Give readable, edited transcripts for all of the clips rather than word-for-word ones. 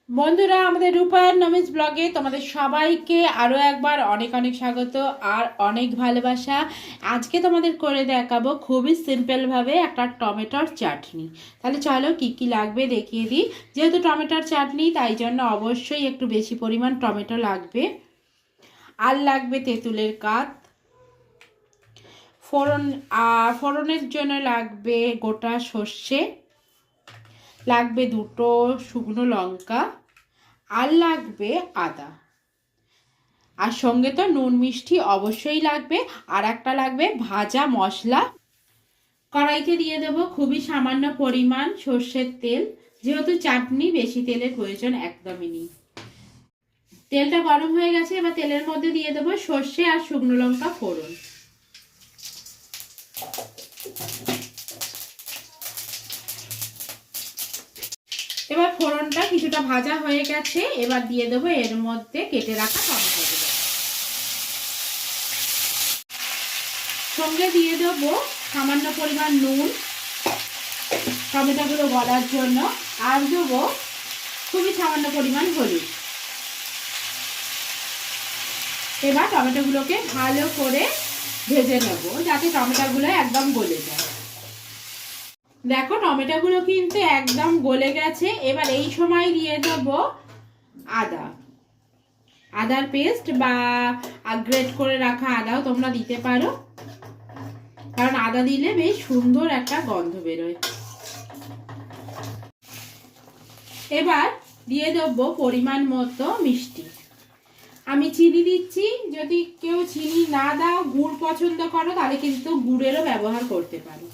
বন্ধুরা, আমাদের রূপায়ণ নমিজ ব্লগে তোমাদের সবাইকে আরও একবার অনেক অনেক স্বাগত আর অনেক ভালোবাসা। আজকে তোমাদের করে দেখাবো খুবই সিম্পলভাবে একটা টমেটোর চাটনি। তাহলে চলো কি কি লাগবে দেখিয়ে দিই। যেহেতু টমেটোর চাটনি তাই জন্য অবশ্যই একটু বেশি পরিমাণ টমেটো লাগবে। আর লাগবে তেঁতুলের কাত, ফোড়নের জন্য লাগবে গোটা সর্ষে, লাগবে দুটো শুকনো লঙ্কা, আর লাগবে আদা, আর সঙ্গে তো নুন মিষ্টি অবশ্যই লাগবে। আর একটা লাগবে ভাজা মশলা। কড়াইতে দিয়ে দেবো খুবই সামান্য পরিমাণ সর্ষের তেল, যেহেতু চাটনি বেশি তেলের প্রয়োজন একদমই নেই। তেলটা গরম হয়ে গেছে, এবার তেলের মধ্যে দিয়ে দেবো সর্ষে আর শুকনো লঙ্কা ফোড়ন। এবার ফোড়নটা কিছুটা ভাজা হয়ে গেছে, এবার দিয়ে দেবো এর মধ্যে কেটে রাখা টমেটোগুলো। সঙ্গে দিয়ে দেবো সামান্য পরিমাণ নুন টমেটোগুলো গলার জন্য, আর দেবো খুবই সামান্য পরিমাণ হলুদ। এবার টমেটোগুলোকে ভালো করে ভেজে নেব যাতে টমেটোগুলো একদম গলে যায়। দেখো টমেটোগুলো কিন্তু একদম গলে গেছে। এবার এই সময় দিয়ে দেবো আদার পেস্ট বা গ্রেট করে রাখা আদাও তোমরা দিতে পারো, কারণ আদা দিলে বেশ সুন্দর একটা গন্ধ বেরোয়। এবার দিয়ে দেবো পরিমাণ মতো মিষ্টি। আমি চিনি দিচ্ছি, যদি কেউ চিনি না দাও গুড় পছন্দ করো তাহলে কিন্তু গুড়েরও ব্যবহার করতে পারো।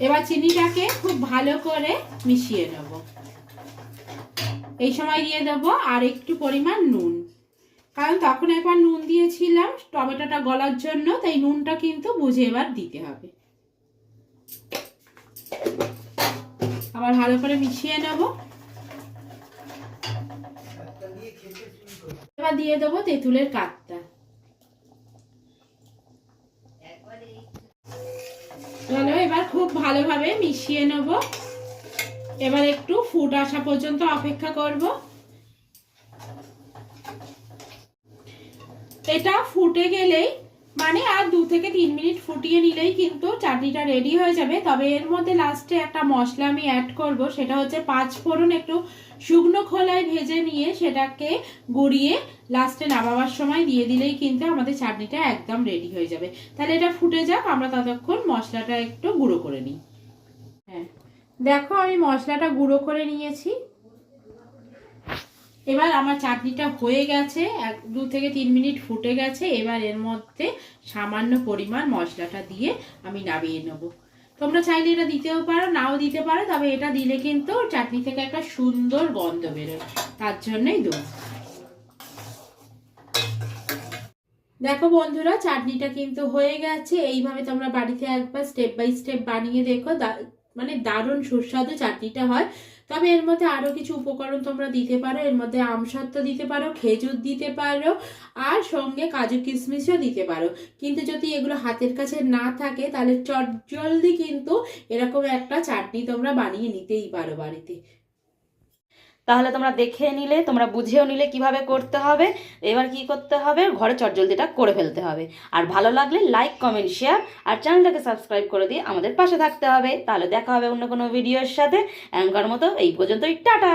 এবার চিনিটাকে খুব ভালো করে মিশিয়ে নেব। এই সময় দিয়ে দেবো আর একটু পরিমাণ নুন, কারণ তখন একবার নুন দিয়েছিলাম টমেটোটা গলার জন্য, তাই নুনটা কিন্তু বুঝে এবার দিতে হবে। আবার ভালো করে মিশিয়ে নেব। এবার দিয়ে দেবো তেঁতুলের কাতটা। চলো এবার খুব ভালোভাবে মিশিয়ে নেব। এবার একটু ফুট আসা পর্যন্ত অপেক্ষা করব। এটা ফুটে গেলেই মানে আর 2 থেকে 3 মিনিট ফুটিয়ে নিলেই কিন্তু চাটনিটা রেডি হয়ে যাবে। তবে এর মধ্যে লাস্টে একটা মশলা আমি অ্যাড করব, সেটা হচ্ছে 5 ফোড়ন একটু শুকনো খোলায় ভেজে নিয়ে সেটাকে গুঁড়িয়ে লাস্টে নামাবার সময় দিয়ে দিলেই কিন্তু আমাদের চাটনিটা একদম রেডি হয়ে যাবে। তাহলে এটা ফুটে যাক, আমরা ততক্ষণ মশলাটা একটু গুঁড়ো করে নিই। হ্যাঁ দেখো আমি মশলাটা গুঁড়ো করে নিয়েছি। এবার আমার চাটনিটা হয়ে গেছে, 2 থেকে 3 মিনিট ফুটে গেছে। এবার এর মধ্যে সামান্য পরিমাণ মশলাটা দিয়ে আমি নামিয়ে নেব। তোমরা চাইলে এটা দিতেও পারো, নাও দিতে পারো, তবে এটা দিলে কিন্তু চাটনি থেকে একটা সুন্দর গন্ধ বেরোয়, তার জন্যই দেবো। দেখো বন্ধুরা, চাটনিটা কিন্তু হয়ে গেছে। এইভাবে তোমরা বাড়িতে একবার স্টেপ বাই স্টেপ বানিয়ে দেখো, মানে দারুণ সুস্বাদু চাটনিটা হয়। তবে এর মধ্যে আরো কিছু উপকরণ তোমরা দিতে পারো। এর মধ্যে আমসত্ত্ব দিতে পারো, খেজুর দিতে পারো, আর সঙ্গে কাজু কিশমিশও দিতে পারো। কিন্তু যদি এগুলো হাতের কাছে না থাকে তাহলে চটজলদি কিন্তু এরকম একটা চাটনি তোমরা বানিয়ে নিতেই পারো বাড়িতে। তাহলে তোমরা দেখে নিলে, তোমরা বুঝেও নিলে কিভাবে করতে হবে। এবার কি করতে হবে, ঘরে চটজলদিটা করে ফেলতে হবে। আর ভালো লাগলে লাইক কমেন্ট শেয়ার আর চ্যানেলটাকে সাবস্ক্রাইব করে দিয়ে আমাদের পাশে থাকতে হবে। তাহলে দেখা হবে অন্য কোনো ভিডিওর সাথে। এখনকার মতো এই পর্যন্তই, টাটা।